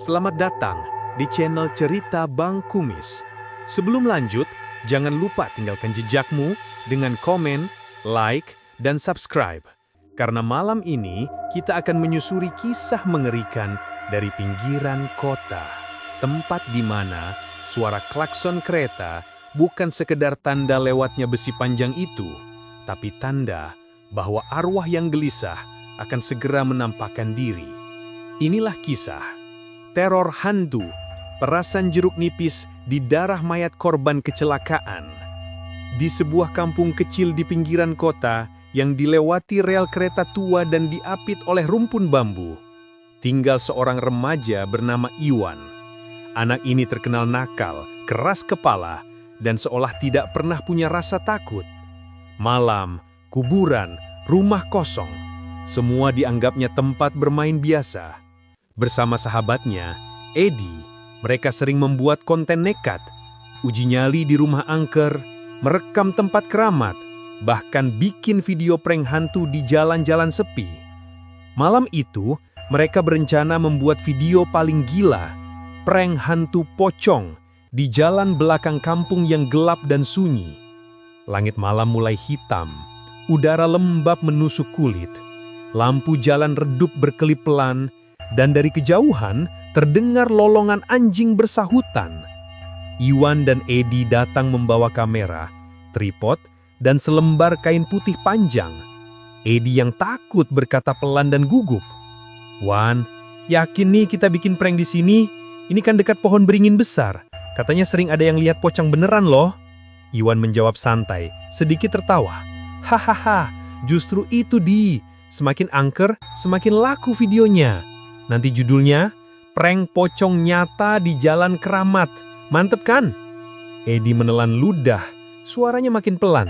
Selamat datang di channel Cerita Bang Kumis. Sebelum lanjut, jangan lupa tinggalkan jejakmu dengan komen, like, dan subscribe. Karena malam ini kita akan menyusuri kisah mengerikan dari pinggiran kota. Tempat di mana suara klakson kereta bukan sekedar tanda lewatnya besi panjang itu, tapi tanda bahwa arwah yang gelisah akan segera menampakkan diri. Inilah kisah teror hantu, perasan jeruk nipis di darah mayat korban kecelakaan. Di sebuah kampung kecil di pinggiran kota yang dilewati rel kereta tua dan diapit oleh rumpun bambu, tinggal seorang remaja bernama Iwan. Anak ini terkenal nakal, keras kepala, dan seolah tidak pernah punya rasa takut. Malam, kuburan, rumah kosong, semua dianggapnya tempat bermain biasa. Bersama sahabatnya, Edi, mereka sering membuat konten nekat, uji nyali di rumah angker, merekam tempat keramat, bahkan bikin video prank hantu di jalan-jalan sepi. Malam itu, mereka berencana membuat video paling gila, prank hantu pocong, di jalan belakang kampung yang gelap dan sunyi. Langit malam mulai hitam, udara lembab menusuk kulit, lampu jalan redup berkelip pelan, dan dari kejauhan terdengar lolongan anjing bersahutan. Iwan dan Edi datang membawa kamera, tripod, dan selembar kain putih panjang. Edi yang takut berkata pelan dan gugup, "Wan, yakin nih kita bikin prank di sini? Ini kan dekat pohon beringin besar. Katanya sering ada yang lihat pocong beneran loh." Iwan menjawab santai, sedikit tertawa. "Hahaha, justru itu Di. Semakin angker, semakin laku videonya. Nanti judulnya, prank pocong nyata di jalan keramat. Mantep kan?" Edi menelan ludah, suaranya makin pelan.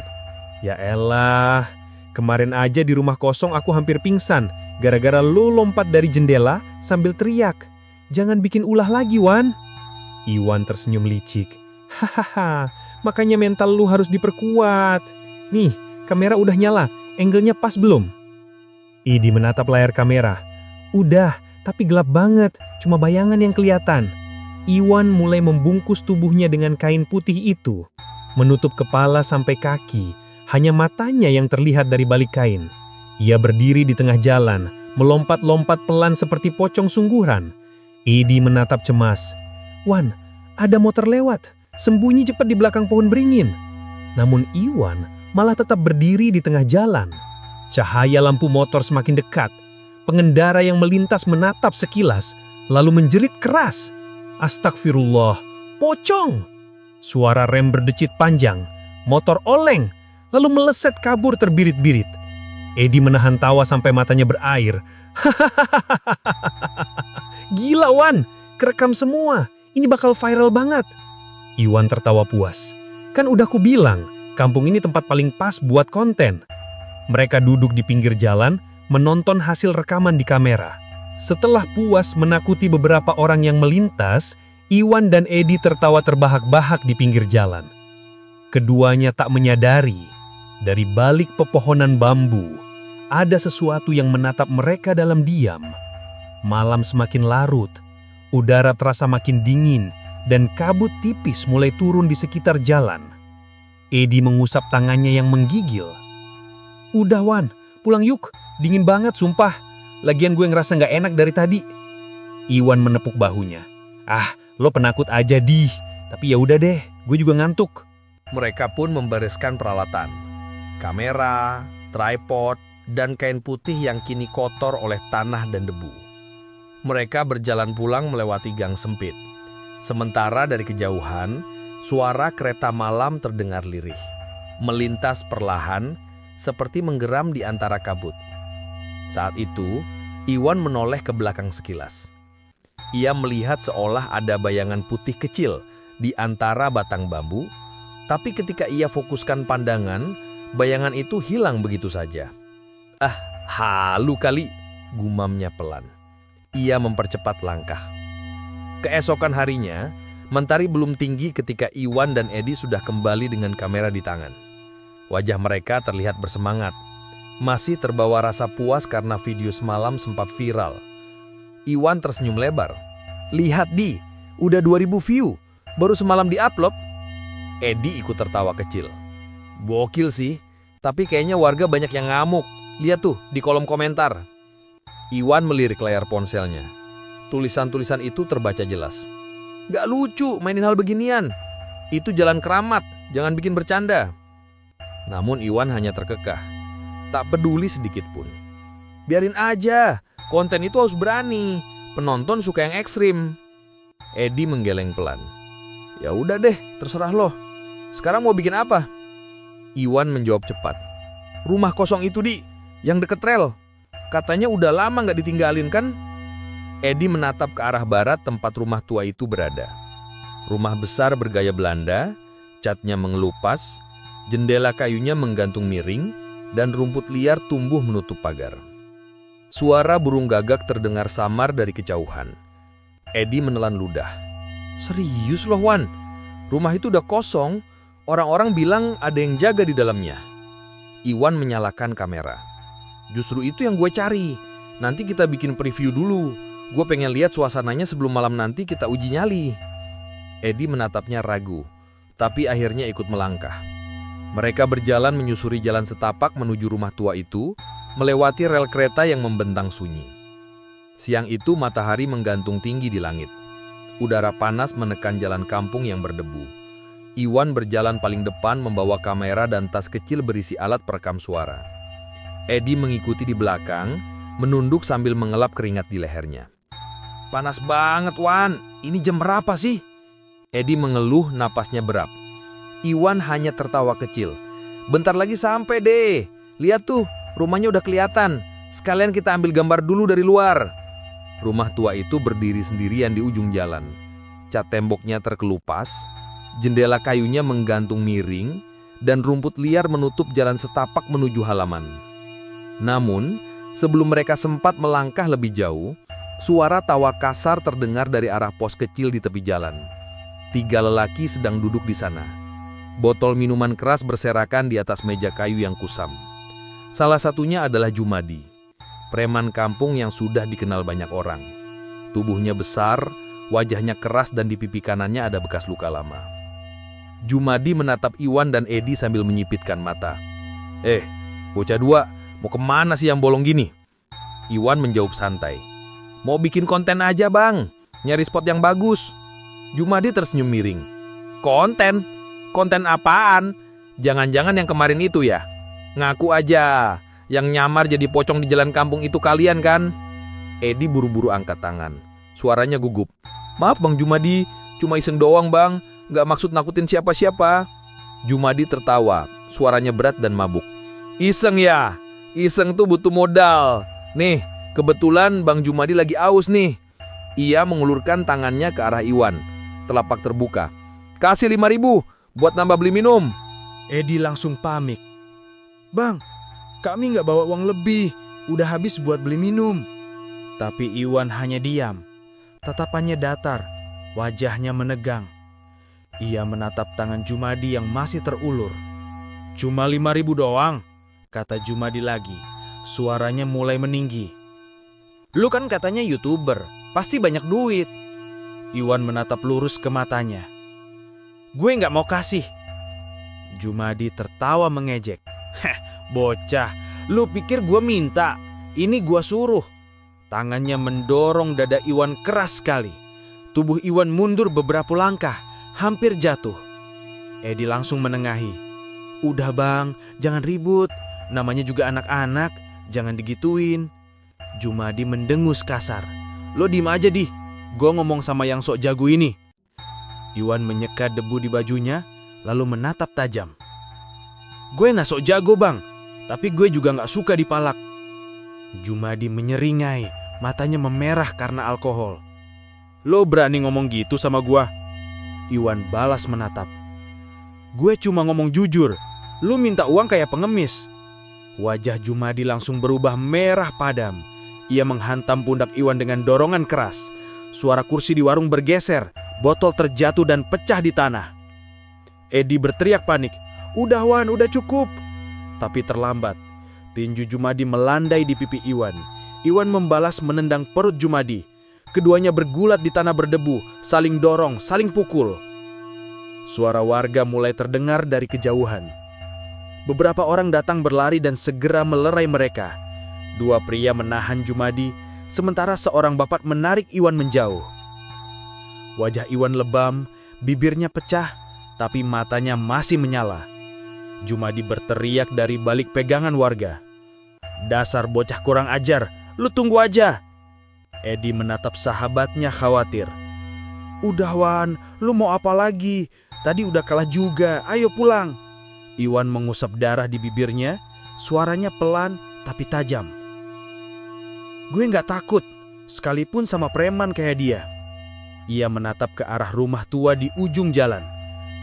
"Ya elah, kemarin aja di rumah kosong aku hampir pingsan, gara-gara lu lompat dari jendela sambil teriak. Jangan bikin ulah lagi, Wan." Iwan tersenyum licik. "Hahaha, makanya mental lu harus diperkuat. Nih, kamera udah nyala, angle-nya pas belum?" Edi menatap layar kamera. "Udah, tapi gelap banget, cuma bayangan yang kelihatan." Iwan mulai membungkus tubuhnya dengan kain putih itu, menutup kepala sampai kaki, hanya matanya yang terlihat dari balik kain. Ia berdiri di tengah jalan, melompat-lompat pelan seperti pocong sungguhan. Edi menatap cemas. "Wan, ada motor lewat, sembunyi cepat di belakang pohon beringin." Namun Iwan malah tetap berdiri di tengah jalan. Cahaya lampu motor semakin dekat. Pengendara yang melintas menatap sekilas, lalu menjerit keras. "Astagfirullah, pocong!" Suara rem berdecit panjang, motor oleng, lalu meleset kabur terbirit-birit. Edi menahan tawa sampai matanya berair. "Gila Wan, kerekam semua, ini bakal viral banget." Iwan tertawa puas. "Kan udah ku bilang, kampung ini tempat paling pas buat konten." Mereka duduk di pinggir jalan, menonton hasil rekaman di kamera. Setelah puas menakuti beberapa orang yang melintas, Iwan dan Edi tertawa terbahak-bahak di pinggir jalan. Keduanya tak menyadari, dari balik pepohonan bambu, ada sesuatu yang menatap mereka dalam diam. Malam semakin larut, udara terasa makin dingin, dan kabut tipis mulai turun di sekitar jalan. Edi mengusap tangannya yang menggigil. "Udah Wan, pulang yuk. Dingin banget sumpah. Lagian gue ngerasa nggak enak dari tadi." Iwan menepuk bahunya. "Ah, lo penakut aja Di. Tapi ya udah deh, gue juga ngantuk." Mereka pun membereskan peralatan. Kamera, tripod, dan kain putih yang kini kotor oleh tanah dan debu. Mereka berjalan pulang melewati gang sempit. Sementara dari kejauhan, suara kereta malam terdengar lirih. Melintas perlahan, seperti menggeram di antara kabut. Saat itu, Iwan menoleh ke belakang sekilas. Ia melihat seolah ada bayangan putih kecil di antara batang bambu, tapi ketika ia fokuskan pandangan, bayangan itu hilang begitu saja. "Ah, halu kali," gumamnya pelan. Ia mempercepat langkah. Keesokan harinya, mentari belum tinggi ketika Iwan dan Edi sudah kembali dengan kamera di tangan. Wajah mereka terlihat bersemangat. Masih terbawa rasa puas karena video semalam sempat viral. Iwan tersenyum lebar. Lihat Di, udah 2000 view. Baru semalam di-upload. Edi ikut tertawa kecil. Gokil sih, tapi kayaknya warga banyak yang ngamuk. Lihat tuh di kolom komentar. Iwan melirik layar ponselnya. Tulisan-tulisan itu terbaca jelas. Gak lucu mainin hal beginian. Itu jalan keramat, jangan bikin bercanda. Namun Iwan hanya terkekeh. Tak peduli sedikit pun. Biarin aja, konten itu harus berani. Penonton suka yang ekstrim. Edi menggeleng pelan. Ya udah deh, terserah lo. Sekarang mau bikin apa? Iwan menjawab cepat. Rumah kosong itu Di, yang deket rel. Katanya udah lama gak ditinggalin kan? Edi menatap ke arah barat tempat rumah tua itu berada. Rumah besar bergaya Belanda, catnya mengelupas, jendela kayunya menggantung miring, dan rumput liar tumbuh menutup pagar. Suara burung gagak terdengar samar dari kejauhan. Edi menelan ludah. Serius loh Wan, rumah itu udah kosong, orang-orang bilang ada yang jaga di dalamnya. Iwan menyalakan kamera. Justru itu yang gue cari, nanti kita bikin preview dulu. Gue pengen lihat suasananya sebelum malam nanti kita uji nyali. Edi menatapnya ragu, tapi akhirnya ikut melangkah. Mereka berjalan menyusuri jalan setapak menuju rumah tua itu, melewati rel kereta yang membentang sunyi. Siang itu matahari menggantung tinggi di langit. Udara panas menekan jalan kampung yang berdebu. Iwan berjalan paling depan membawa kamera dan tas kecil berisi alat perekam suara. Edi mengikuti di belakang, menunduk sambil mengelap keringat di lehernya. Panas banget Wan, ini jam berapa sih? Edi mengeluh, napasnya berap. Iwan hanya tertawa kecil. Bentar lagi sampai deh. Lihat tuh, rumahnya udah kelihatan. Sekalian kita ambil gambar dulu dari luar. Rumah tua itu berdiri sendirian di ujung jalan. Cat temboknya terkelupas, jendela kayunya menggantung miring, dan rumput liar menutup jalan setapak menuju halaman. Namun, sebelum mereka sempat melangkah lebih jauh, suara tawa kasar terdengar dari arah pos kecil di tepi jalan. 3 lelaki sedang duduk di sana. Botol minuman keras berserakan di atas meja kayu yang kusam. Salah satunya adalah Jumadi, preman kampung yang sudah dikenal banyak orang. Tubuhnya besar, wajahnya keras dan di pipi kanannya ada bekas luka lama. Jumadi menatap Iwan dan Edi sambil menyipitkan mata. Bocah dua, mau kemana sih yang bolong gini? Iwan menjawab santai. Mau bikin konten aja bang, nyari spot yang bagus. Jumadi tersenyum miring. Konten? Konten apaan? Jangan-jangan yang kemarin itu ya? Ngaku aja, yang nyamar jadi pocong di jalan kampung itu kalian kan? Edi buru-buru angkat tangan. Suaranya gugup. Maaf Bang Jumadi, cuma iseng doang bang, gak maksud nakutin siapa-siapa. Jumadi tertawa, suaranya berat dan mabuk. Iseng ya? Iseng tuh butuh modal. Nih, kebetulan Bang Jumadi lagi aus nih. Ia mengulurkan tangannya ke arah Iwan. Telapak terbuka. Kasih 5.000 buat nambah beli minum. Edi langsung pamik. Bang, kami nggak bawa uang lebih. Udah habis buat beli minum. Tapi Iwan hanya diam. Tatapannya datar. Wajahnya menegang. Ia menatap tangan Jumadi yang masih terulur. Cuma 5.000 doang, kata Jumadi lagi. Suaranya mulai meninggi. Lu kan katanya YouTuber, pasti banyak duit. Iwan menatap lurus ke matanya. Gue nggak mau kasih. Jumadi tertawa mengejek. Bocah, lu pikir gue minta? Ini gue suruh. Tangannya mendorong dada Iwan keras sekali. Tubuh Iwan mundur beberapa langkah, hampir jatuh. Edi langsung menengahi. Udah bang, jangan ribut. Namanya juga anak-anak, jangan digituin. Jumadi mendengus kasar. Lo diem aja Di, gue ngomong sama yang sok jago ini. Iwan menyeka debu di bajunya, lalu menatap tajam. Gue gak sok jago bang, tapi gue juga gak suka dipalak. Jumadi menyeringai, matanya memerah karena alkohol. Lo berani ngomong gitu sama gue? Iwan balas menatap. Gue cuma ngomong jujur, lo minta uang kayak pengemis. Wajah Jumadi langsung berubah merah padam. Ia menghantam pundak Iwan dengan dorongan keras. Suara kursi di warung bergeser, botol terjatuh dan pecah di tanah. Edi berteriak panik. Udah Wan, udah cukup. Tapi terlambat. Tinju Jumadi melandai di pipi Iwan. Iwan membalas menendang perut Jumadi. Keduanya bergulat di tanah berdebu, saling dorong, saling pukul. Suara warga mulai terdengar dari kejauhan. Beberapa orang datang berlari dan segera melerai mereka. Dua pria menahan Jumadi, sementara seorang bapat menarik Iwan menjauh. Wajah Iwan lebam, bibirnya pecah, tapi matanya masih menyala. Jumadi berteriak dari balik pegangan warga. "Dasar bocah kurang ajar, lu tunggu aja!" Edi menatap sahabatnya khawatir. "Udah Wan, lu mau apa lagi? Tadi udah kalah juga, ayo pulang." Iwan mengusap darah di bibirnya, suaranya pelan tapi tajam. "Gue nggak takut, sekalipun sama preman kayak dia." Ia menatap ke arah rumah tua di ujung jalan,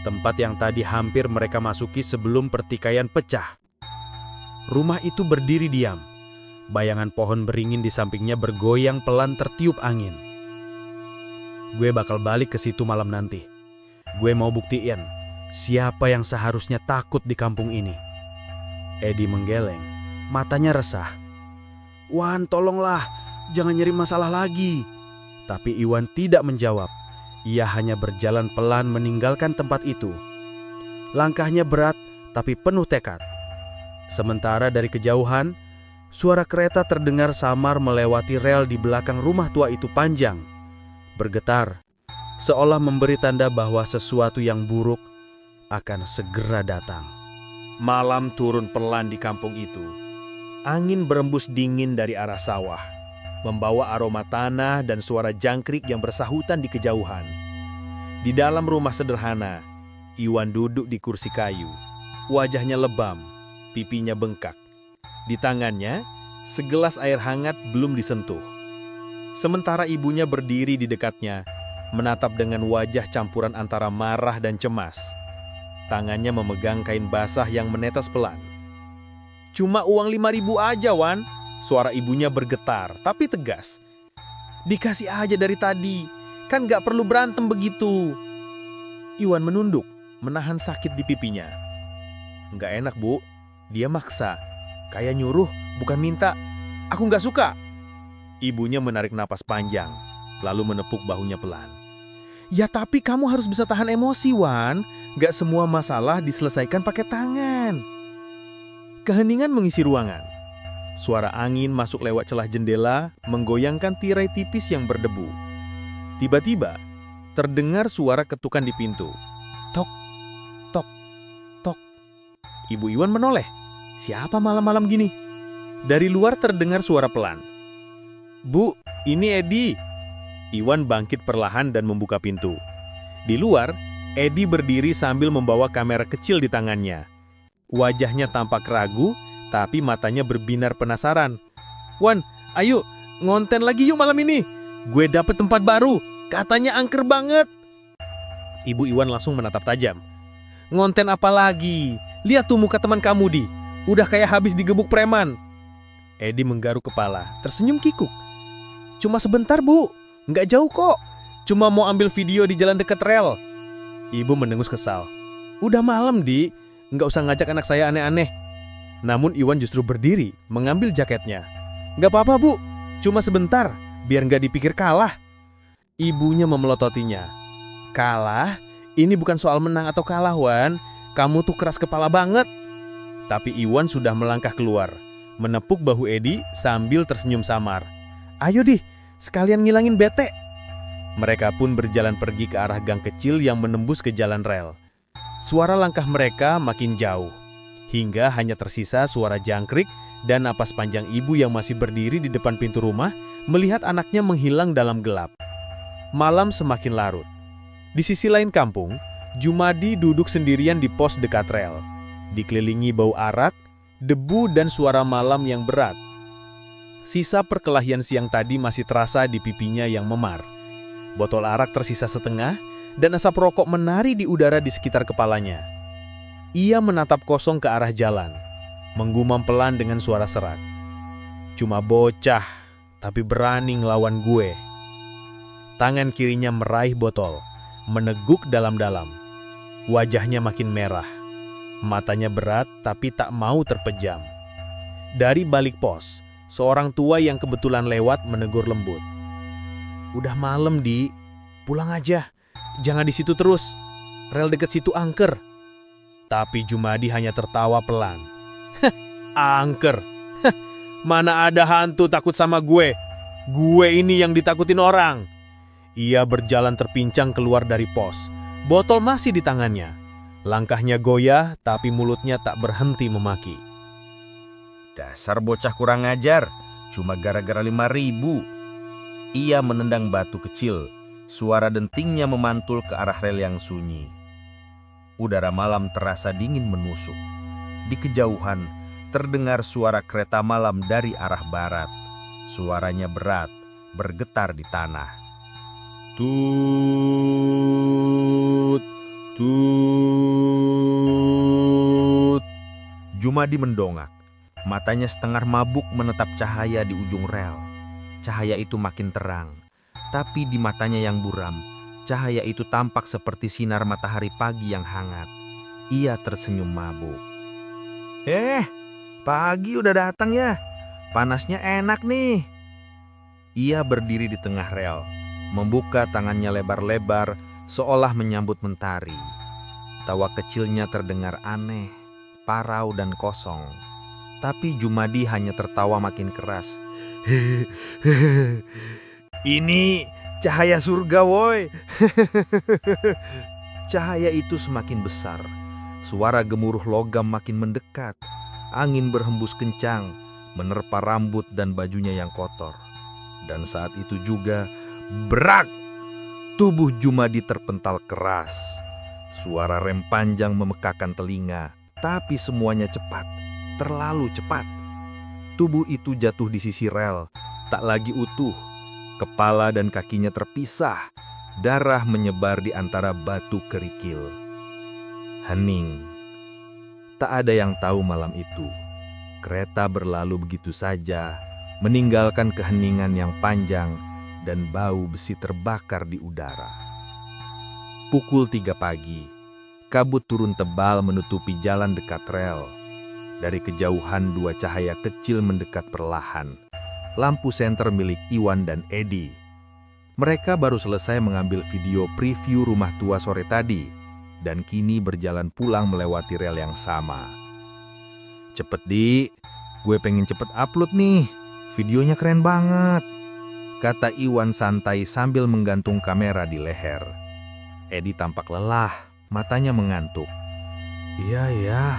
tempat yang tadi hampir mereka masuki sebelum pertikaian pecah. Rumah itu berdiri diam. Bayangan pohon beringin di sampingnya bergoyang pelan tertiup angin. "Gue bakal balik ke situ malam nanti. Gue mau buktiin siapa yang seharusnya takut di kampung ini." Edi menggeleng, matanya resah. "Wan, tolonglah, jangan nyari masalah lagi." Tapi Iwan tidak menjawab. Ia hanya berjalan pelan meninggalkan tempat itu. Langkahnya berat tapi penuh tekad. Sementara dari kejauhan, suara kereta terdengar samar melewati rel di belakang rumah tua itu panjang, bergetar, seolah memberi tanda bahwa sesuatu yang buruk akan segera datang. Malam turun pelan di kampung itu. Angin berembus dingin dari arah sawah, membawa aroma tanah dan suara jangkrik yang bersahutan di kejauhan. Di dalam rumah sederhana, Iwan duduk di kursi kayu. Wajahnya lebam, pipinya bengkak. Di tangannya, segelas air hangat belum disentuh. Sementara ibunya berdiri di dekatnya, menatap dengan wajah campuran antara marah dan cemas. Tangannya memegang kain basah yang menetes pelan. "Cuma uang 5.000 aja, Wan." Suara ibunya bergetar, tapi tegas. "Dikasih aja dari tadi, kan gak perlu berantem begitu." Iwan menunduk, menahan sakit di pipinya. "Gak enak, Bu. Dia maksa. Kayak nyuruh, bukan minta. Aku gak suka." Ibunya menarik napas panjang, lalu menepuk bahunya pelan. "Ya tapi kamu harus bisa tahan emosi, Wan. Gak semua masalah diselesaikan pakai tangan." Keheningan mengisi ruangan. Suara angin masuk lewat celah jendela, menggoyangkan tirai tipis yang berdebu. Tiba-tiba, terdengar suara ketukan di pintu. Tok, tok, tok. Ibu Iwan menoleh. Siapa malam-malam gini? Dari luar terdengar suara pelan. "Bu, ini Edi." Iwan bangkit perlahan dan membuka pintu. Di luar, Edi berdiri sambil membawa kamera kecil di tangannya. Wajahnya tampak ragu, tapi matanya berbinar penasaran. "Wan, ayo, ngonten lagi yuk malam ini. Gue dapet tempat baru, katanya angker banget." Ibu Iwan langsung menatap tajam. "Ngonten apa lagi? Lihat tuh muka teman kamu, Di. Udah kayak habis digebuk preman." Edi menggaruk kepala, tersenyum kikuk. "Cuma sebentar, Bu. Nggak jauh kok. Cuma mau ambil video di jalan dekat rel." Ibu mendengus kesal. "Udah malam, Di. Nggak usah ngajak anak saya aneh-aneh." Namun Iwan justru berdiri, mengambil jaketnya. "Nggak apa-apa, Bu. Cuma sebentar, biar nggak dipikir kalah." Ibunya memelototinya. "Kalah? Ini bukan soal menang atau kalah, Wan. Kamu tuh keras kepala banget." Tapi Iwan sudah melangkah keluar, menepuk bahu Edi sambil tersenyum samar. "Ayo, Di, sekalian ngilangin bete." Mereka pun berjalan pergi ke arah gang kecil yang menembus ke jalan rel. Suara langkah mereka makin jauh, hingga hanya tersisa suara jangkrik dan napas panjang ibu yang masih berdiri di depan pintu rumah melihat anaknya menghilang dalam gelap. Malam semakin larut. Di sisi lain kampung, Jumadi duduk sendirian di pos dekat rel, dikelilingi bau arak, debu dan suara malam yang berat. Sisa perkelahian siang tadi masih terasa di pipinya yang memar. Botol arak tersisa setengah dan asap rokok menari di udara di sekitar kepalanya. Ia menatap kosong ke arah jalan, menggumam pelan dengan suara serak. "Cuma bocah, tapi berani ngelawan gue." Tangan kirinya meraih botol, meneguk dalam-dalam. Wajahnya makin merah. Matanya berat tapi tak mau terpejam. Dari balik pos, seorang tua yang kebetulan lewat menegur lembut. Udah malam, Di. Pulang aja. Jangan di situ terus. Rel deket situ angker. Tapi Jumadi hanya tertawa pelan. Angker. Mana ada hantu takut sama gue. Gue ini yang ditakutin orang. Ia berjalan terpincang keluar dari pos. Botol masih di tangannya. Langkahnya goyah, tapi mulutnya tak berhenti memaki. Dasar bocah kurang ajar, cuma gara-gara 5.000. Ia menendang batu kecil, suara dentingnya memantul ke arah rel yang sunyi. Udara malam terasa dingin menusuk. Di kejauhan, terdengar suara kereta malam dari arah barat. Suaranya berat, bergetar di tanah. Tut, tut. Jumadi mendongak. Matanya setengah mabuk menetap cahaya di ujung rel. Cahaya itu makin terang. Tapi di matanya yang buram, cahaya itu tampak seperti sinar matahari pagi yang hangat. Ia tersenyum mabuk. Pagi udah datang ya. Panasnya enak nih. Ia berdiri di tengah rel, membuka tangannya lebar-lebar seolah menyambut mentari. Tawa kecilnya terdengar aneh, parau dan kosong. Tapi Jumadi hanya tertawa makin keras. Ini cahaya surga, woi. Cahaya itu semakin besar. Suara gemuruh logam makin mendekat. Angin berhembus kencang, menerpa rambut dan bajunya yang kotor. Dan saat itu juga, brak! Tubuh Jumadi terpental keras. Suara rem panjang memekakan telinga, tapi semuanya cepat, terlalu cepat. Tubuh itu jatuh di sisi rel, tak lagi utuh. Kepala dan kakinya terpisah, darah menyebar di antara batu kerikil. Hening. Tak ada yang tahu malam itu. Kereta berlalu begitu saja, meninggalkan keheningan yang panjang dan bau besi terbakar di udara. Pukul 3 pagi, kabut turun tebal menutupi jalan dekat rel. Dari kejauhan 2 cahaya kecil mendekat perlahan. Lampu senter milik Iwan dan Edi. Mereka baru selesai mengambil video preview rumah tua sore tadi, dan kini berjalan pulang melewati rel yang sama. Cepet, Di, gue pengen cepet upload nih, videonya keren banget, kata Iwan santai sambil menggantung kamera di leher. Edi tampak lelah, matanya mengantuk. Iya,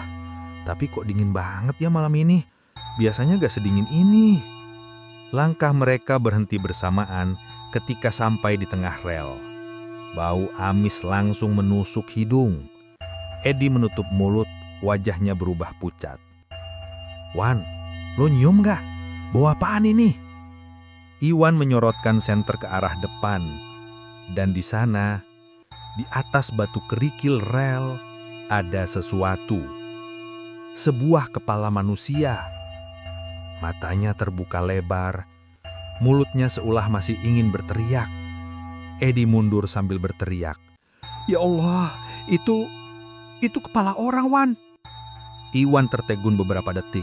tapi kok dingin banget ya malam ini, biasanya gak sedingin ini. Langkah mereka berhenti bersamaan ketika sampai di tengah rel. Bau amis langsung menusuk hidung. Edi menutup mulut, wajahnya berubah pucat. Wan, lo nyium gak? Bau apaan ini? Iwan menyorotkan senter ke arah depan. Dan di sana, di atas batu kerikil rel, ada sesuatu. Sebuah kepala manusia. Matanya terbuka lebar, mulutnya seolah masih ingin berteriak. Edi mundur sambil berteriak. Ya Allah, itu kepala orang, Wan. Iwan tertegun beberapa detik,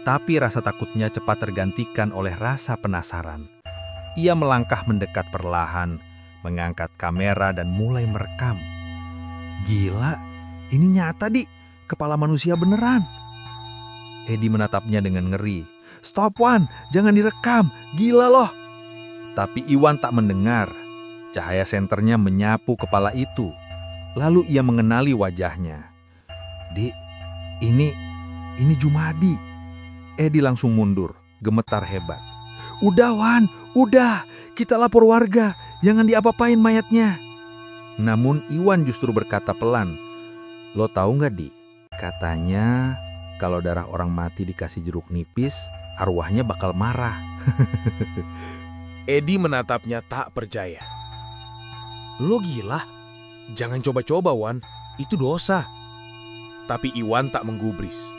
tapi rasa takutnya cepat tergantikan oleh rasa penasaran. Ia melangkah mendekat perlahan, mengangkat kamera dan mulai merekam. Gila, ini nyata, Di, kepala manusia beneran. Edi menatapnya dengan ngeri. Stop, Wan, jangan direkam, gila loh. Tapi Iwan tak mendengar. Cahaya senternya menyapu kepala itu. Lalu ia mengenali wajahnya. Di, ini Jumadi. Edi langsung mundur, gemetar hebat. Udah, Wan, udah, kita lapor warga, jangan diapa-apain mayatnya. Namun Iwan justru berkata pelan. Lo tahu nggak, Di? Katanya kalau darah orang mati dikasih jeruk nipis, arwahnya bakal marah. Edi menatapnya tak percaya. Lo gila? Jangan coba-coba, Wan. Itu dosa. Tapi Iwan tak menggubris.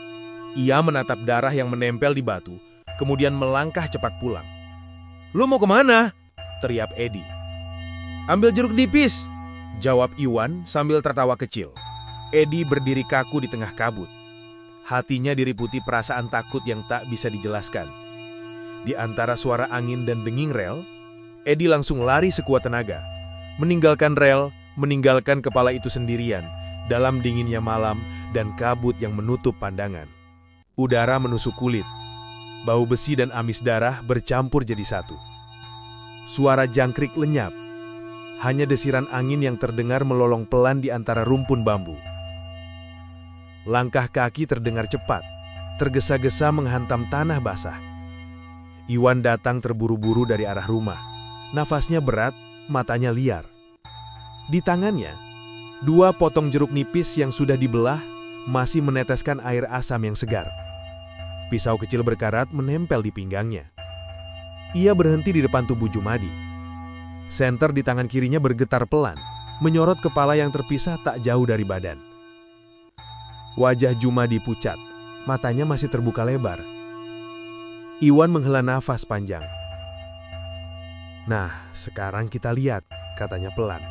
Ia menatap darah yang menempel di batu, kemudian melangkah cepat pulang. Lo mau kemana? Teriak Edi. Ambil jeruk nipis, jawab Iwan sambil tertawa kecil. Edi berdiri kaku di tengah kabut. Hatinya diliputi perasaan takut yang tak bisa dijelaskan. Di antara suara angin dan denging rel, Edi langsung lari sekuat tenaga, meninggalkan rel, meninggalkan kepala itu sendirian dalam dinginnya malam dan kabut yang menutup pandangan. Udara menusuk kulit, bau besi dan amis darah bercampur jadi satu. Suara jangkrik lenyap, hanya desiran angin yang terdengar melolong pelan di antara rumpun bambu. Langkah kaki terdengar cepat, tergesa-gesa menghantam tanah basah. Iwan datang terburu-buru dari arah rumah. Nafasnya berat, matanya liar. Di tangannya, 2 potong jeruk nipis yang sudah dibelah masih meneteskan air asam yang segar. Pisau kecil berkarat menempel di pinggangnya. Ia berhenti di depan tubuh Jumadi. Senter di tangan kirinya bergetar pelan, menyorot kepala yang terpisah tak jauh dari badan. Wajah Jumadi pucat, matanya masih terbuka lebar. Iwan menghela nafas panjang. "Nah, sekarang kita lihat," katanya pelan.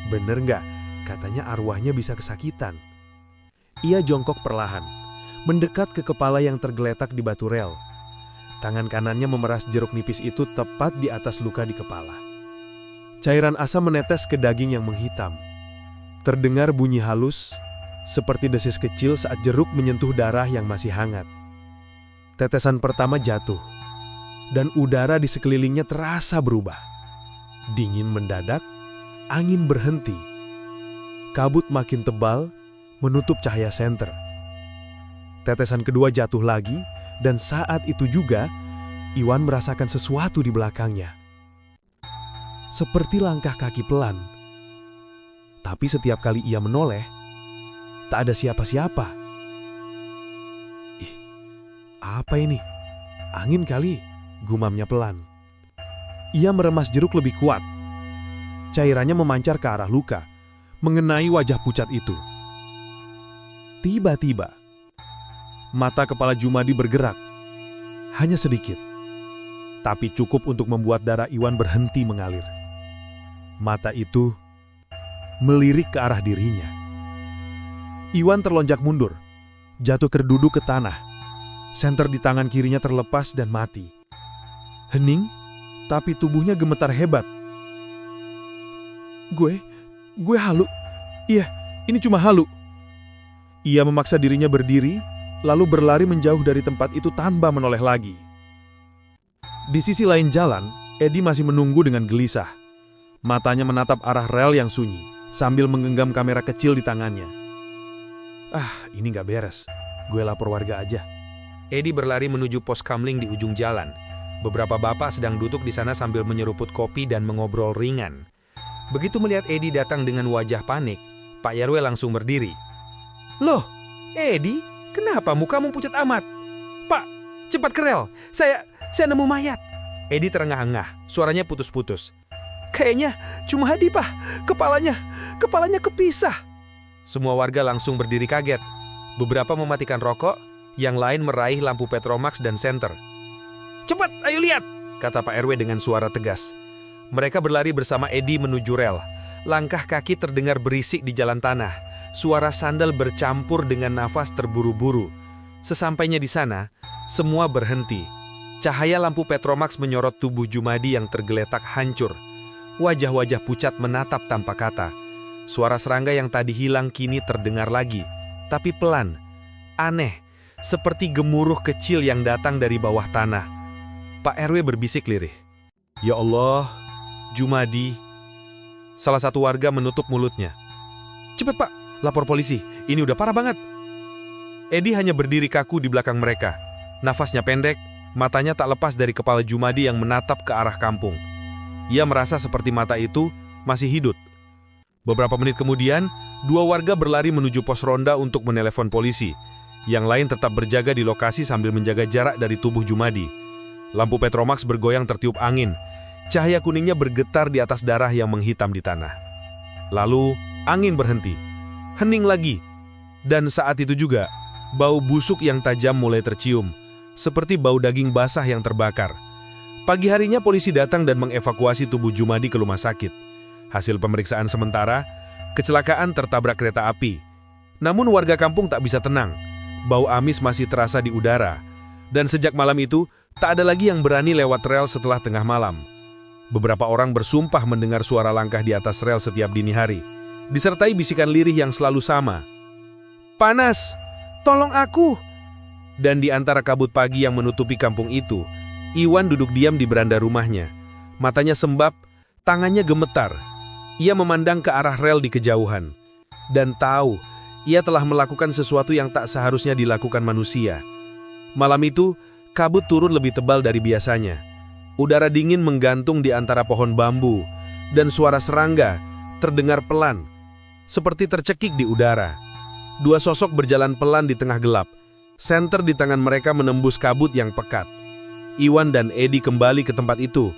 "Bener nggak? Katanya arwahnya bisa kesakitan." Ia jongkok perlahan, mendekat ke kepala yang tergeletak di batu rel. Tangan kanannya memeras jeruk nipis itu tepat di atas luka di kepala. Cairan asam menetes ke daging yang menghitam. Terdengar bunyi halus, seperti desis kecil saat jeruk menyentuh darah yang masih hangat. Tetesan pertama jatuh, dan udara di sekelilingnya terasa berubah. Dingin mendadak, angin berhenti. Kabut makin tebal, menutup cahaya senter. Tetesan kedua jatuh lagi, dan saat itu juga, Iwan merasakan sesuatu di belakangnya. Seperti langkah kaki pelan. Tapi setiap kali ia menoleh, tak ada siapa-siapa. "Ih, apa ini? Angin kali," gumamnya pelan. Ia meremas jeruk lebih kuat. Cairannya memancar ke arah luka, mengenai wajah pucat itu. Tiba-tiba, mata kepala Jumadi bergerak. Hanya sedikit, tapi cukup untuk membuat darah Iwan berhenti mengalir. Mata itu melirik ke arah dirinya. Iwan terlonjak mundur, jatuh terduduk ke tanah. Senter di tangan kirinya terlepas dan mati. Hening, tapi tubuhnya gemetar hebat. Gue halu. Iya, ini cuma halu." Ia memaksa dirinya berdiri, lalu berlari menjauh dari tempat itu tanpa menoleh lagi. Di sisi lain jalan, Edi masih menunggu dengan gelisah. Matanya menatap arah rel yang sunyi, sambil menggenggam kamera kecil di tangannya. Ini gak beres. Gue lapor warga aja." Edi berlari menuju pos kamling di ujung jalan. Beberapa bapak sedang duduk di sana sambil menyeruput kopi dan mengobrol ringan. Begitu melihat Edi datang dengan wajah panik, Pak Yarwe langsung berdiri. "Loh, Edi, kenapa mukamu pucat amat? Pak, cepat ke rel, saya nemu mayat." Edi terengah-engah, suaranya putus-putus. "Kayaknya cuma Hadi, Pak. Kepalanya kepisah." Semua warga langsung berdiri kaget. Beberapa mematikan rokok, yang lain meraih lampu Petromax dan senter. "Cepat, ayo lihat," kata Pak RW dengan suara tegas. Mereka berlari bersama Edi menuju rel. Langkah kaki terdengar berisik di jalan tanah. Suara sandal bercampur dengan nafas terburu-buru. Sesampainya di sana, semua berhenti. Cahaya lampu Petromax menyorot tubuh Jumadi yang tergeletak hancur. Wajah-wajah pucat menatap tanpa kata. Suara serangga yang tadi hilang kini terdengar lagi, tapi pelan, aneh, seperti gemuruh kecil yang datang dari bawah tanah. Pak RW berbisik lirih. "Ya Allah, Jumadi." Salah satu warga menutup mulutnya. "Cepat Pak, lapor polisi, ini udah parah banget." Edi hanya berdiri kaku di belakang mereka. Nafasnya pendek, matanya tak lepas dari kepala Jumadi yang menatap ke arah kampung. Ia merasa seperti mata itu masih hidup. Beberapa menit kemudian, 2 warga berlari menuju pos ronda untuk menelepon polisi. Yang lain tetap berjaga di lokasi sambil menjaga jarak dari tubuh Jumadi. Lampu Petromax bergoyang tertiup angin. Cahaya kuningnya bergetar di atas darah yang menghitam di tanah. Lalu, angin berhenti. Hening lagi. Dan saat itu juga, bau busuk yang tajam mulai tercium, seperti bau daging basah yang terbakar. Pagi harinya polisi datang dan mengevakuasi tubuh Jumadi ke rumah sakit. Hasil pemeriksaan sementara, kecelakaan tertabrak kereta api. Namun warga kampung tak bisa tenang. Bau amis masih terasa di udara. Dan sejak malam itu, tak ada lagi yang berani lewat rel setelah tengah malam. Beberapa orang bersumpah mendengar suara langkah di atas rel setiap dini hari, disertai bisikan lirih yang selalu sama. "Panas! Tolong aku!" Dan di antara kabut pagi yang menutupi kampung itu, Iwan duduk diam di beranda rumahnya. Matanya sembab, tangannya gemetar. Ia memandang ke arah rel di kejauhan. Dan tahu, ia telah melakukan sesuatu yang tak seharusnya dilakukan manusia. Malam itu, kabut turun lebih tebal dari biasanya. Udara dingin menggantung di antara pohon bambu, dan suara serangga terdengar pelan, seperti tercekik di udara. Dua sosok berjalan pelan di tengah gelap. Senter di tangan mereka menembus kabut yang pekat. Iwan dan Edi kembali ke tempat itu.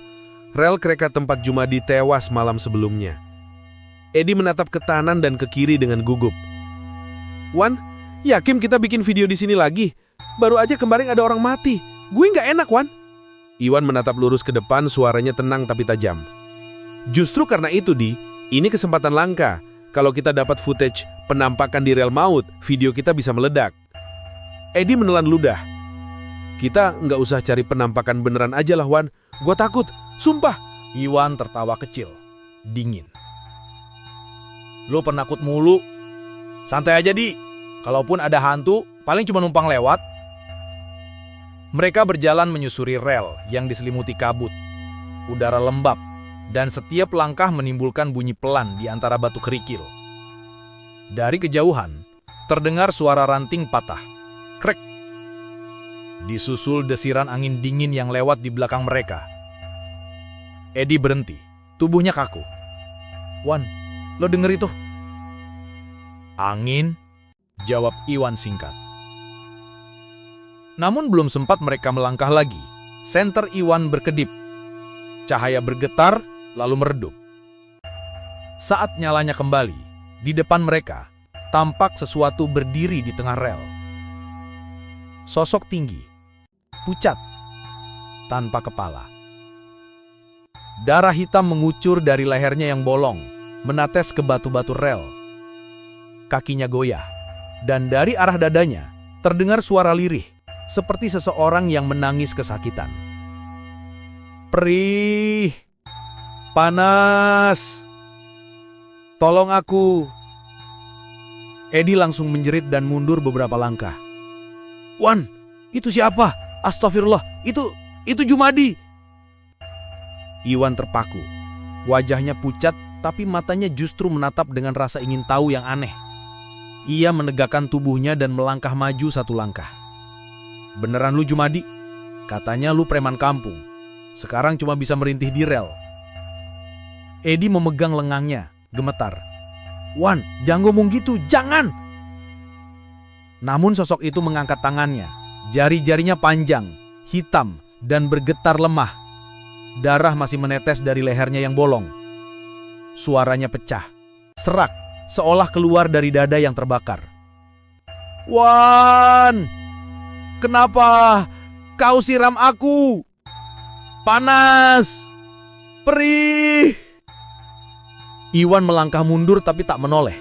Rel kereta tempat Jumadi tewas malam sebelumnya. Edi menatap ke kanan dan ke kiri dengan gugup. "Wan, yakin kita bikin video di sini lagi? Baru aja kemarin ada orang mati. Gue nggak enak, Wan." Iwan menatap lurus ke depan, suaranya tenang tapi tajam. "Justru karena itu, Di, ini kesempatan langka. Kalau kita dapat footage penampakan di rel maut, video kita bisa meledak." Edi menelan ludah. "Kita nggak usah cari penampakan beneran aja lah, Wan. Gue takut, sumpah." Iwan tertawa kecil, dingin. "Lu penakut mulu. Santai aja, Di. Kalaupun ada hantu, paling cuma numpang lewat." Mereka berjalan menyusuri rel yang diselimuti kabut. Udara lembab, dan setiap langkah menimbulkan bunyi pelan di antara batu kerikil. Dari kejauhan, terdengar suara ranting patah. Krek! Disusul desiran angin dingin yang lewat di belakang mereka. Edi berhenti, tubuhnya kaku. "Wan, lo denger itu?" "Angin," jawab Iwan singkat. Namun belum sempat mereka melangkah lagi, senter Iwan berkedip. Cahaya bergetar, lalu meredup. Saat nyalanya kembali, di depan mereka, tampak sesuatu berdiri di tengah rel. Sosok tinggi, pucat, tanpa kepala. Darah hitam mengucur dari lehernya yang bolong, menetes ke batu-batu rel. Kakinya goyah, dan dari arah dadanya terdengar suara lirih, seperti seseorang yang menangis kesakitan. "Perih! Panas! Tolong aku!" Edi langsung menjerit dan mundur beberapa langkah. "Wan, itu siapa? Astagfirullah, itu Jumadi!" Iwan terpaku. Wajahnya pucat, tapi matanya justru menatap dengan rasa ingin tahu yang aneh. Ia menegakkan tubuhnya dan melangkah maju satu langkah. "Beneran lu Jumadi? Katanya lu preman kampung. Sekarang cuma bisa merintih di rel." Edi memegang lengannya, gemetar. "Wan, jangan ngomong gitu, jangan!" Namun sosok itu mengangkat tangannya. Jari-jarinya panjang, hitam, dan bergetar lemah. Darah masih menetes dari lehernya yang bolong. Suaranya pecah, serak, seolah keluar dari dada yang terbakar. "Wan! Kenapa kau siram aku? Panas! Perih!" Iwan melangkah mundur tapi tak menoleh.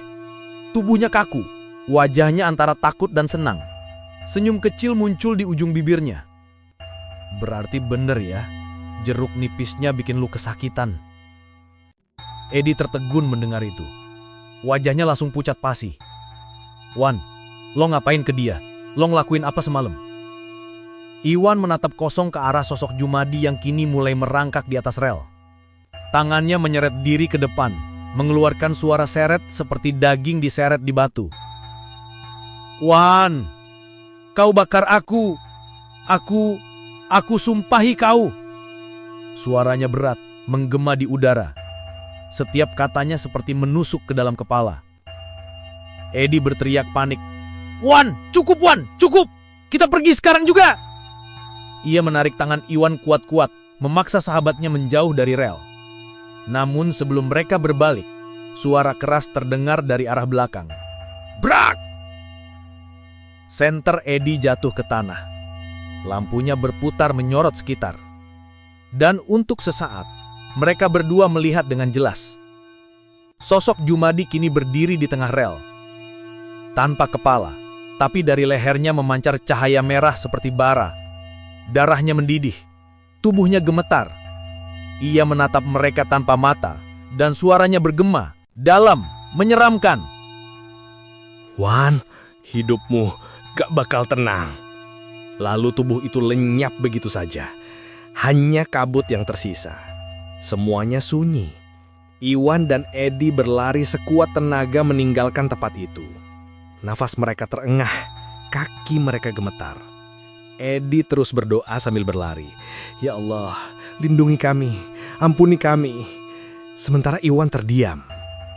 Tubuhnya kaku, wajahnya antara takut dan senang. Senyum kecil muncul di ujung bibirnya. "Berarti bener ya, jeruk nipisnya bikin lu kesakitan." Edi tertegun mendengar itu. Wajahnya langsung pucat pasi. "Wan, lo ngapain ke dia? Lo ngelakuin apa semalam?" Iwan menatap kosong ke arah sosok Jumadi yang kini mulai merangkak di atas rel. Tangannya menyeret diri ke depan, mengeluarkan suara seret seperti daging diseret di batu. "Wan, kau bakar aku. Aku sumpahi kau." Suaranya berat, menggema di udara. Setiap katanya seperti menusuk ke dalam kepala. Edi berteriak panik. "Wan, cukup Wan, cukup! Kita pergi sekarang juga!" Ia menarik tangan Iwan kuat-kuat, memaksa sahabatnya menjauh dari rel. Namun sebelum mereka berbalik, suara keras terdengar dari arah belakang. Brak! Senter Edi jatuh ke tanah. Lampunya berputar menyorot sekitar. Dan untuk sesaat, mereka berdua melihat dengan jelas. Sosok Jumadi kini berdiri di tengah rel. Tanpa kepala, tapi dari lehernya memancar cahaya merah seperti bara. Darahnya mendidih, tubuhnya gemetar. Ia menatap mereka tanpa mata, dan suaranya bergema, dalam, menyeramkan. Wan, hidupmu gak bakal tenang. Lalu tubuh itu lenyap begitu saja. Hanya kabut yang tersisa. Semuanya sunyi. Iwan dan Edi berlari sekuat tenaga meninggalkan tempat itu. Nafas mereka terengah, kaki mereka gemetar. Edi terus berdoa sambil berlari. Ya Allah, lindungi kami, ampuni kami. Sementara Iwan terdiam.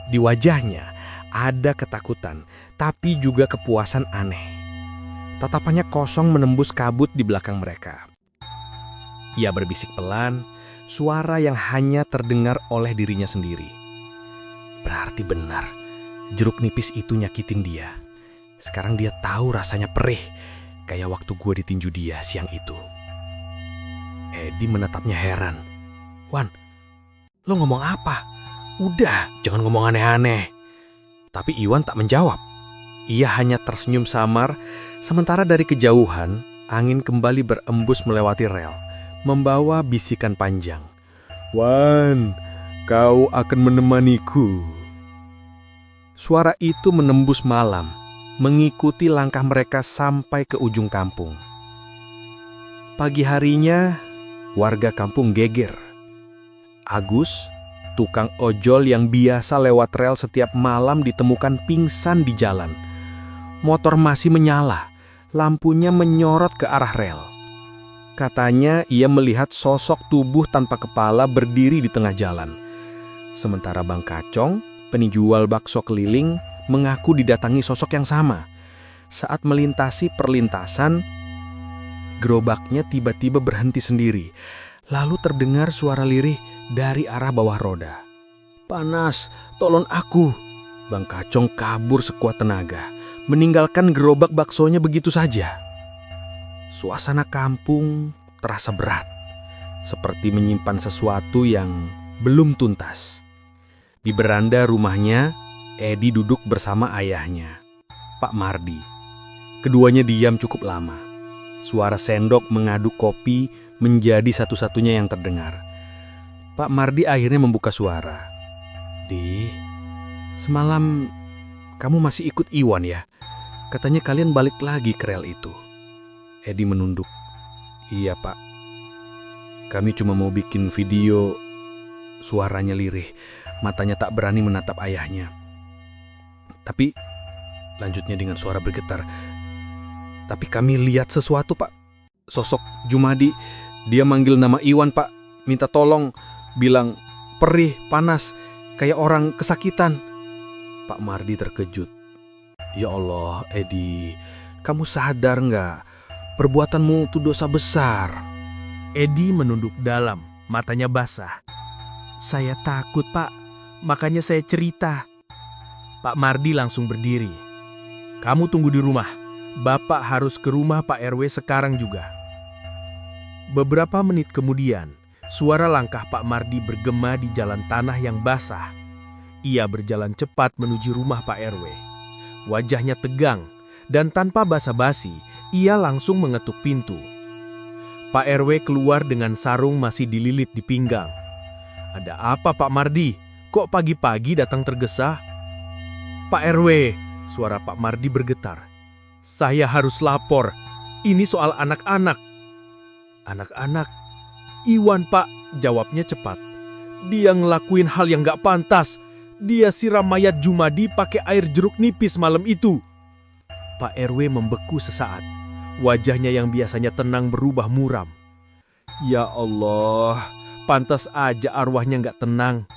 Di wajahnya ada ketakutan, tapi juga kepuasan aneh. Tatapannya kosong menembus kabut di belakang mereka. Ia berbisik pelan, suara yang hanya terdengar oleh dirinya sendiri. Berarti benar, jeruk nipis itu nyakitin dia. Sekarang dia tahu rasanya perih, kayak waktu gue ditinju dia siang itu. Edi menatapnya heran. Wan, lo ngomong apa? Udah, jangan ngomong aneh-aneh. Tapi Iwan tak menjawab. Ia hanya tersenyum samar, sementara dari kejauhan, angin kembali berembus melewati rel, membawa bisikan panjang. Wan, kau akan menemaniku. Suara itu menembus malam, mengikuti langkah mereka sampai ke ujung kampung. Pagi harinya, warga kampung geger. Agus, tukang ojol yang biasa lewat rel setiap malam ditemukan pingsan di jalan. Motor masih menyala, lampunya menyorot ke arah rel. Katanya ia melihat sosok tubuh tanpa kepala berdiri di tengah jalan. Sementara Bang Kacong, penjual bakso keliling, mengaku didatangi sosok yang sama. Saat melintasi perlintasan, gerobaknya tiba-tiba berhenti sendiri. Lalu terdengar suara lirih dari arah bawah roda. Panas, tolong aku. Bang Kacong kabur sekuat tenaga, meninggalkan gerobak baksonya begitu saja. Suasana kampung terasa berat, seperti menyimpan sesuatu yang belum tuntas. Di beranda rumahnya, Edi duduk bersama ayahnya, Pak Mardi. Keduanya diam cukup lama. Suara sendok mengaduk kopi menjadi satu-satunya yang terdengar. Pak Mardi akhirnya membuka suara. Di, semalam kamu masih ikut Iwan ya? Katanya kalian balik lagi ke rel itu. Edi menunduk. Iya pak, kami cuma mau bikin video. Suaranya lirih, matanya tak berani menatap ayahnya. Tapi, lanjutnya dengan suara bergetar. Tapi kami lihat sesuatu pak. Sosok Jumadi, dia manggil nama Iwan pak. Minta tolong, bilang perih, panas, kayak orang kesakitan. Pak Mardi terkejut. Ya Allah, Edi, kamu sadar nggak? Perbuatanmu itu dosa besar. Edi menunduk dalam, matanya basah. Saya takut pak, makanya saya cerita. Pak Mardi langsung berdiri. Kamu tunggu di rumah, Bapak harus ke rumah Pak RW sekarang juga. Beberapa menit kemudian, suara langkah Pak Mardi bergema di jalan tanah yang basah. Ia berjalan cepat menuju rumah Pak RW. Wajahnya tegang, dan tanpa basa-basi, ia langsung mengetuk pintu. Pak RW keluar dengan sarung masih dililit di pinggang. Ada apa Pak Mardi? Kok pagi-pagi datang tergesa? Pak RW, suara Pak Mardi bergetar. Saya harus lapor, ini soal anak-anak. Anak-anak? Iwan pak, jawabnya cepat. Dia ngelakuin hal yang gak pantas. Dia siram mayat Jumadi pakai air jeruk nipis malam itu. Pak RW membeku sesaat. Wajahnya yang biasanya tenang berubah muram. Ya Allah, pantas aja arwahnya gak tenang.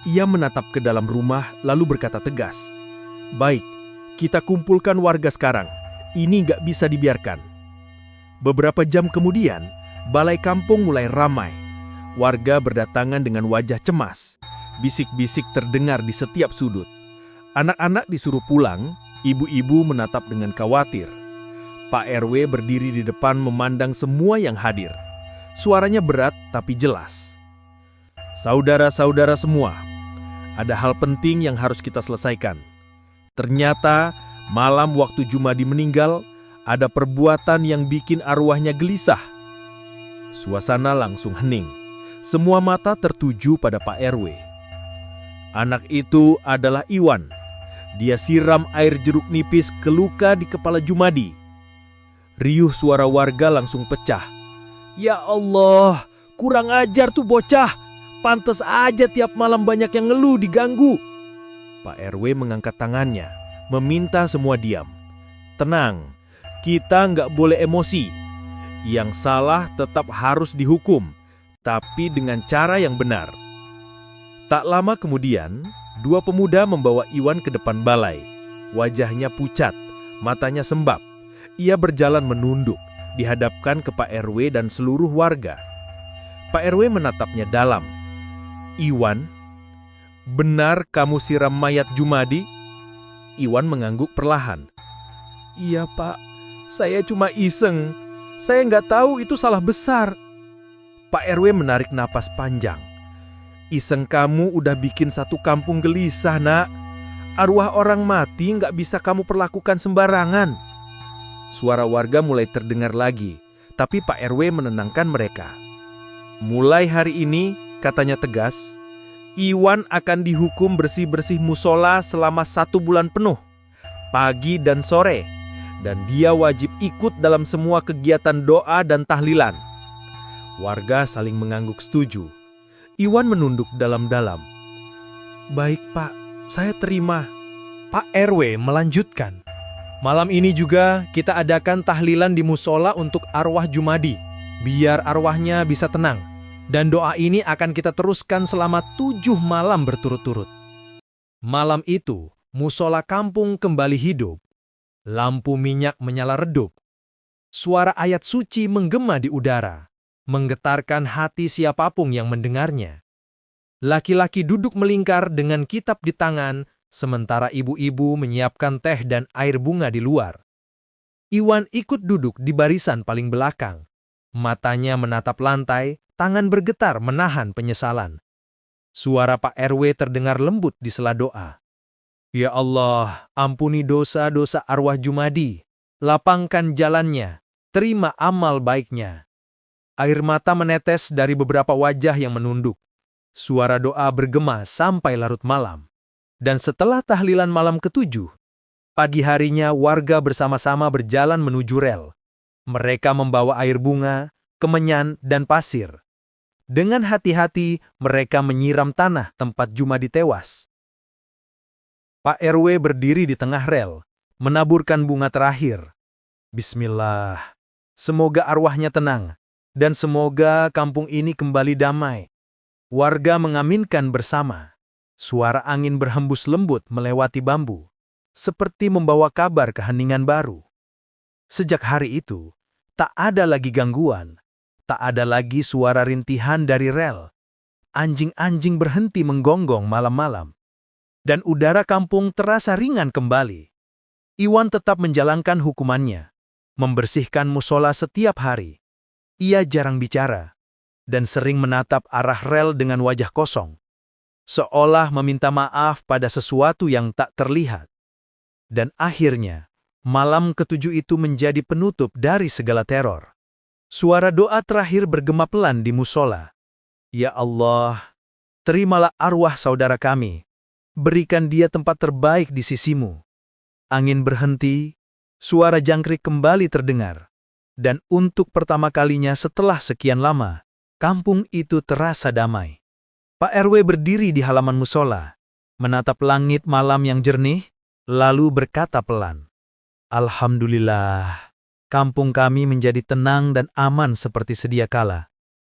Ia menatap ke dalam rumah lalu berkata tegas. Baik, kita kumpulkan warga sekarang. Ini gak bisa dibiarkan. Beberapa jam kemudian, balai kampung mulai ramai. Warga berdatangan dengan wajah cemas. Bisik-bisik terdengar di setiap sudut. Anak-anak disuruh pulang, ibu-ibu menatap dengan khawatir. Pak RW berdiri di depan memandang semua yang hadir. Suaranya berat tapi jelas. Saudara-saudara semua, ada hal penting yang harus kita selesaikan. Ternyata malam waktu Jumadi meninggal, ada perbuatan yang bikin arwahnya gelisah. Suasana langsung hening. semua mata tertuju pada Pak RW. Anak itu adalah Iwan. Dia siram air jeruk nipis ke luka di kepala Jumadi. Riuh suara warga langsung pecah. Ya Allah, kurang ajar tuh bocah. Pantes aja tiap malam banyak yang ngeluh diganggu. Pak RW mengangkat tangannya, meminta semua diam. Tenang, kita nggak boleh emosi. Yang salah tetap harus dihukum, tapi dengan cara yang benar. Tak lama kemudian, dua pemuda membawa Iwan ke depan balai. Wajahnya pucat, matanya sembab. Ia berjalan menunduk, dihadapkan ke Pak RW dan seluruh warga. Pak RW menatapnya dalam. Iwan, benar kamu siram mayat Jumadi? Iwan mengangguk perlahan. Iya Pak, saya cuma iseng. Saya nggak tahu itu salah besar. Pak RW menarik napas panjang. Iseng kamu udah bikin satu kampung gelisah, nak. Arwah orang mati nggak bisa kamu perlakukan sembarangan. Suara warga mulai terdengar lagi, tapi Pak RW menenangkan mereka. Mulai hari ini, katanya tegas, Iwan akan dihukum bersih-bersih musola selama 1 bulan penuh, pagi dan sore, dan dia wajib ikut dalam semua kegiatan doa dan tahlilan. Warga saling mengangguk setuju. Iwan menunduk dalam-dalam. Baik Pak, saya terima. Pak RW melanjutkan. Malam ini juga kita adakan tahlilan di musola untuk arwah Jumadi, biar arwahnya bisa tenang. Dan doa ini akan kita teruskan selama 7 malam berturut-turut. Malam itu, musola kampung kembali hidup. Lampu minyak menyala redup. Suara ayat suci menggema di udara, menggetarkan hati siapapun yang mendengarnya. Laki-laki duduk melingkar dengan kitab di tangan, sementara ibu-ibu menyiapkan teh dan air bunga di luar. Iwan ikut duduk di barisan paling belakang. Matanya menatap lantai, tangan bergetar menahan penyesalan. Suara Pak RW terdengar lembut di sela doa. Ya Allah, ampuni dosa-dosa arwah Jumadi. Lapangkan jalannya, terima amal baiknya. Air mata menetes dari beberapa wajah yang menunduk. Suara doa bergema sampai larut malam. Dan setelah tahlilan malam ke-7, pagi harinya warga bersama-sama berjalan menuju rel. Mereka membawa air bunga, kemenyan, dan pasir. Dengan hati-hati, mereka menyiram tanah tempat Jumadi tewas. Pak RW berdiri di tengah rel, menaburkan bunga terakhir. Bismillah, semoga arwahnya tenang, dan semoga kampung ini kembali damai. Warga mengaminkan bersama. Suara angin berhembus lembut melewati bambu, seperti membawa kabar keheningan baru. Sejak hari itu, tak ada lagi gangguan, tak ada lagi suara rintihan dari rel. Anjing-anjing berhenti menggonggong malam-malam. Dan udara kampung terasa ringan kembali. Iwan tetap menjalankan hukumannya, membersihkan musola setiap hari. Ia jarang bicara, dan sering menatap arah rel dengan wajah kosong, seolah meminta maaf pada sesuatu yang tak terlihat. Dan akhirnya, malam ke-7 itu menjadi penutup dari segala teror. Suara doa terakhir bergema pelan di musola. Ya Allah, terimalah arwah saudara kami. Berikan dia tempat terbaik di sisimu. Angin berhenti, suara jangkrik kembali terdengar. Dan untuk pertama kalinya setelah sekian lama, kampung itu terasa damai. Pak RW berdiri di halaman musola, menatap langit malam yang jernih, lalu berkata pelan, Alhamdulillah, kampung kami menjadi tenang dan aman seperti sedia kala.